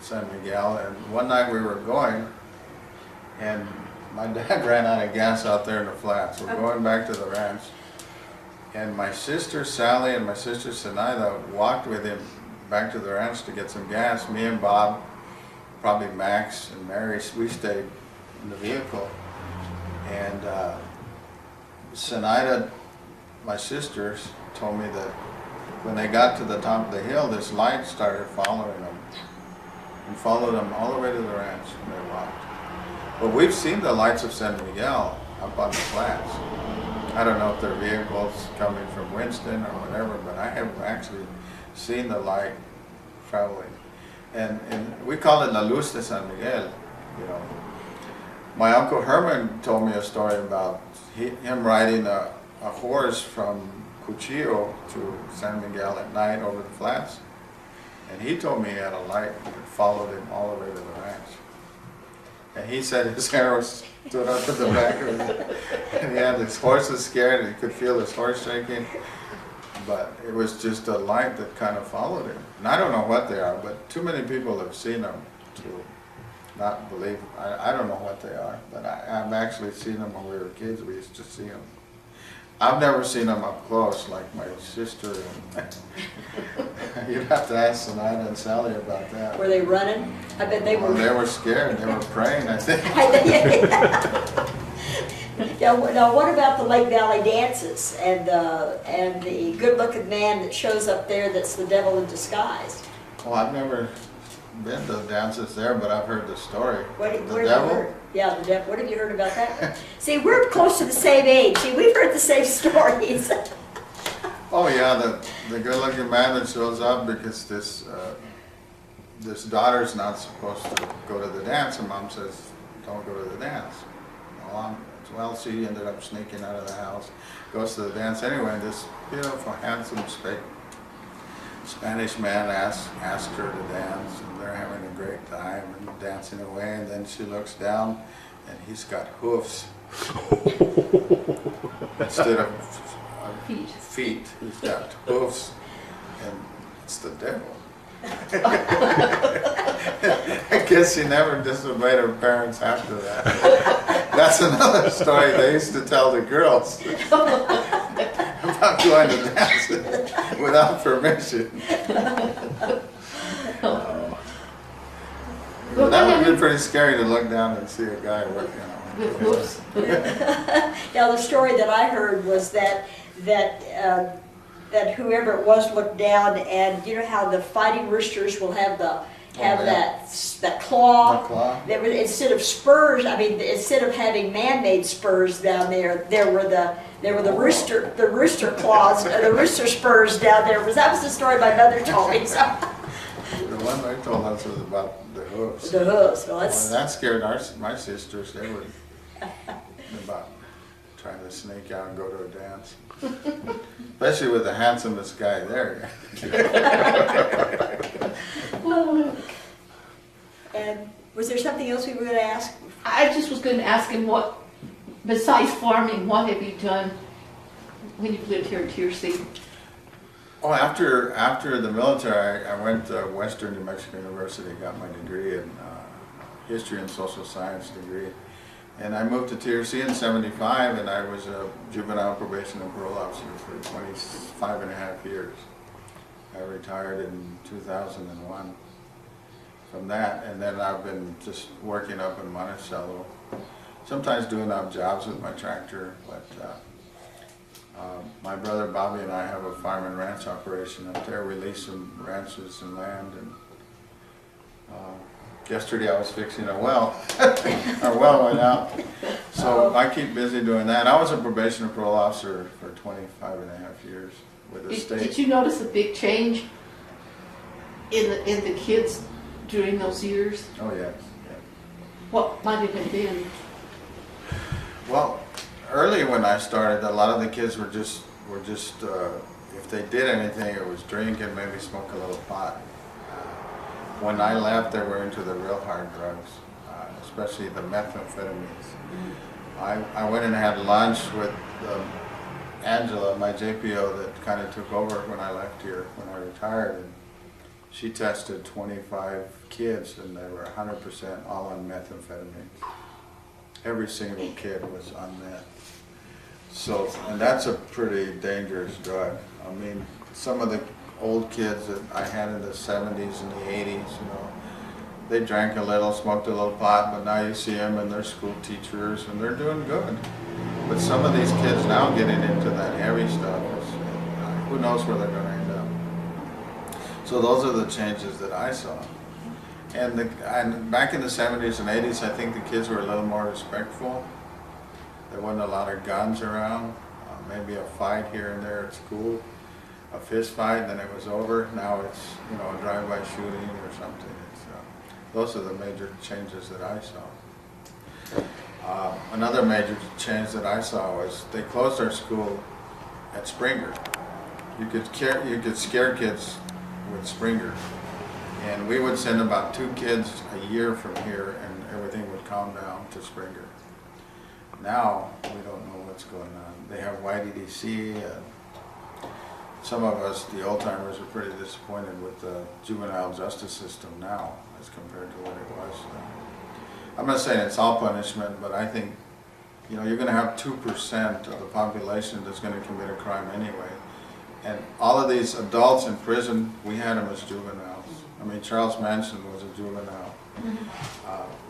San Miguel, and one night we were going, and my dad ran out of gas out there in the flats. We're going back to the ranch, and my sister Sally and my sister Zenaida walked with him back to the ranch to get some gas. Me and Bob, probably Max and Mary, we stayed in the vehicle. And Zenaida, my sisters, told me that when they got to the top of the hill, this light started following them and followed them all the way to the ranch, and they walked. But we've seen the lights of San Miguel up on the flats. I don't know if they're vehicles coming from Winston or whatever, but I have actually seen the light traveling. And we call it La Luz de San Miguel, you know. My Uncle Herman told me a story about him riding a horse from Cuchillo to San Miguel at night over the flats. And he told me he had a light that followed him all the way to the ranch. And he said his hair stood up at the back of his head. And he had his horses scared, and he could feel his horse shaking. But it was just a light that kind of followed him. And I don't know what they are, but too many people have seen them to not believe. I don't know what they are, but I've actually seen them when we were kids. We used to see them. I've never seen them up close like my sister. You'd have to ask Zenaida and Sally about that. Were they running? I bet they were. Well, they were scared. They were praying, I think. Now, what about the Lake Valley dances and the good-looking man that shows up there that's the devil in disguise? Well, I've never been to dances there, but I've heard the story. What The have you devil? heard? Yeah, the devil. What have you heard about that? See, we're close to the same age. See, we've heard the same stories. Oh yeah, the good-looking man that shows up because this daughter's not supposed to go to the dance, and mom says, "Don't go to the dance." Well, she ended up sneaking out of the house, goes to the dance anyway. And this beautiful, handsome Spanish man asked her to dance, and they're having a great time and dancing away. And then she looks down, and he's got hoofs instead of feet. He's got hoofs, and it's the devil. I guess she never disobeyed her parents after that. That's another story they used to tell the girls about going to dances without permission. That would have been pretty scary to look down and see a guy working on it. Whoops. Now, the story that I heard was that whoever it was looked down, and you know how the fighting roosters will have that claw. The claw. That was, instead of spurs, instead of having man-made spurs down there, there were the rooster claws, the rooster spurs down there. That was the story my mother told me. So. The one they told us was about the hooves. The hooves. Well, Well, that scared my sisters. They were about trying to sneak out and go to a dance. Especially with the handsomest guy there. And was there something else we were going to ask? I just was going to ask him what, besides farming, what have you done when you've lived here in TRC? Oh, after the military, I went to Western New Mexico University, got my degree in history and social science degree. And I moved to TRC in '75, and I was a juvenile probation and parole officer for 25 and a half years. I retired in 2001 from that, and then I've been just working up in Monticello, sometimes doing odd jobs with my tractor, but my brother Bobby and I have a farm and ranch operation up there. We lease some ranches and land, and yesterday I was fixing a well. Our well went out. So I keep busy doing that. I was a probation and parole officer for 25 and a half years with the state. Did you notice a big change in the kids during those years? Oh, yes. Yeah. What might it have been? Well, early when I started, a lot of the kids were just if they did anything, it was drink and maybe smoke a little pot. When I left, they were into the real hard drugs, especially the methamphetamines. I went and had lunch with Angela, my JPO that kind of took over when I left here, when I retired. And she tested 25 kids and they were 100% all on methamphetamine. Every single kid was on meth. So, and that's a pretty dangerous drug. I mean, some of the old kids that I had in the 70s and the 80s, you know, they drank a little, smoked a little pot, but now you see them and they're school teachers and they're doing good. But some of these kids now getting into that heavy stuff, who knows where they're going to end up. So those are the changes that I saw. And back in the 70s and 80s, I think the kids were a little more respectful. There wasn't a lot of guns around, maybe a fight here and there at school, a fist fight, and then it was over. Now it's, you know, a drive-by shooting or something. Those are the major changes that I saw. Another major change that I saw was they closed our school at Springer. You could scare kids with Springer, and we would send about 2 kids a year from here, and everything would calm down to Springer. Now we don't know what's going on. They have YDDC. Some of us, the old timers, are pretty disappointed with the juvenile justice system now as compared to what it was. I'm not saying it's all punishment, but I think, you know, you're going to have 2% of the population that's going to commit a crime anyway. And all of these adults in prison, we had them as juveniles. I mean, Charles Manson was a juvenile.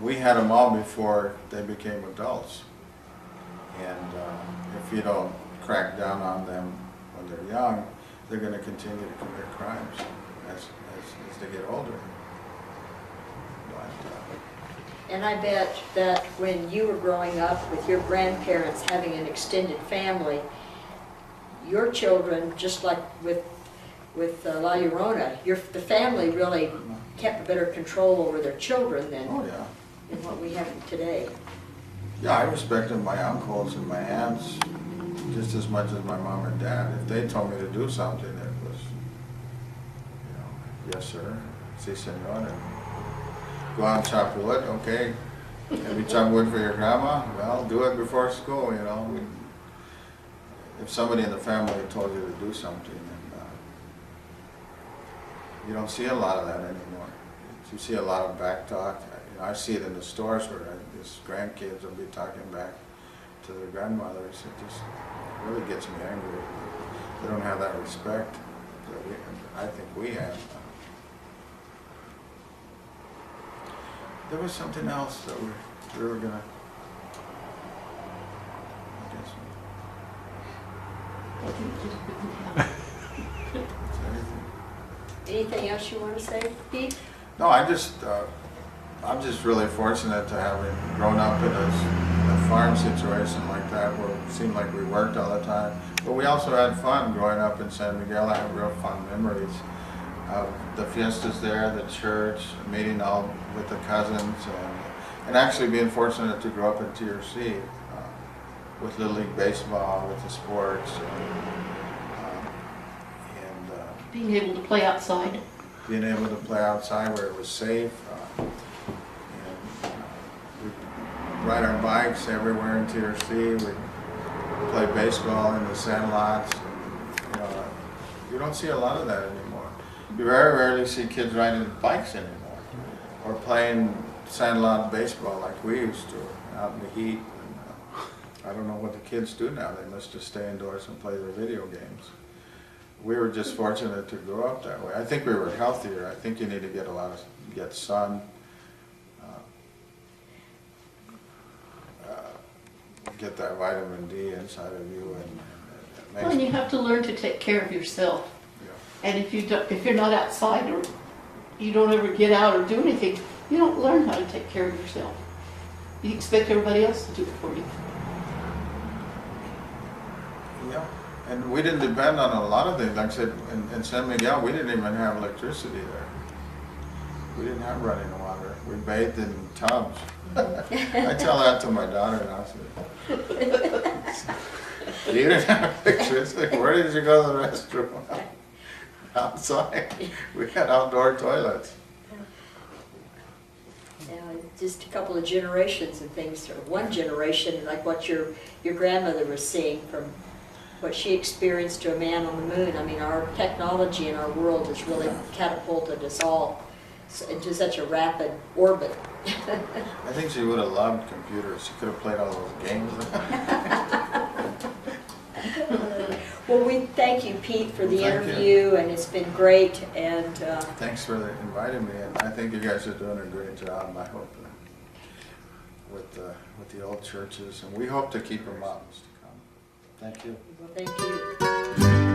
We had them all before they became adults. And if you don't crack down on them when they're young, they're going to continue to commit crimes as they get older. And I bet that when you were growing up with your grandparents having an extended family, your children, just like with La Llorona, the family really kept a better control over their children than what we have today. Yeah, I respected my uncles and my aunts just as much as my mom and dad. If they told me to do something, it was, you know, yes sir, si senor. Go out and chop wood, okay. Have you chopped wood for your grandma? Well, do it before school, you know. If somebody in the family told you to do something, and you don't see a lot of that anymore. You see a lot of back talk. You know, I see it in the stores where these grandkids will be talking back to their grandmothers. It just really gets me angry. They don't have that respect that I think we have. There was something else that we were gonna. Anything else you want to say, Pete? No, I'm just really fortunate to having grown up in a farm situation like that, where it seemed like we worked all the time. But we also had fun growing up in San Miguel. I have real fond memories of the fiestas there, the church, meeting all with the cousins, and actually being fortunate to grow up in TRC with Little League Baseball, with the sports, and Being able to play outside. being able to play outside where it was safe. We'd ride our bikes everywhere in TRC. We'd play baseball in the sand lots. You know, you don't see a lot of that anymore. You very rarely see kids riding bikes anymore, or playing sandlot baseball like we used to out in the heat. And, I don't know what the kids do now. They must just stay indoors and play their video games. We were just fortunate to grow up that way. I think we were healthier. I think you need to get sun, get that vitamin D inside of you, Well, and you have to learn to take care of yourself. yeah. And if you're not outside, or you don't ever get out or do anything, you don't learn how to take care of yourself. You expect everybody else to do it for you. Yeah, and we didn't depend on a lot of things. Like I said, in San Miguel, we didn't even have electricity there. We didn't have running water. We bathed in tubs. I tell that to my daughter now. You didn't have pictures. Where did you go to the restroom? Outside. We had outdoor toilets. Now, just a couple of generations and things, or one generation, like what your grandmother was seeing from what she experienced to a man on the moon. I mean, our technology in our world has really catapulted us all into such a rapid orbit. I think she would have loved computers. She could have played all those games. Well, we thank you, Pete, for the Thank you. interview, and it's been great. And Thanks for inviting me, and I think you guys are doing a great job. I hope with the old churches, and we hope to keep them up. Thank you. well, thank you.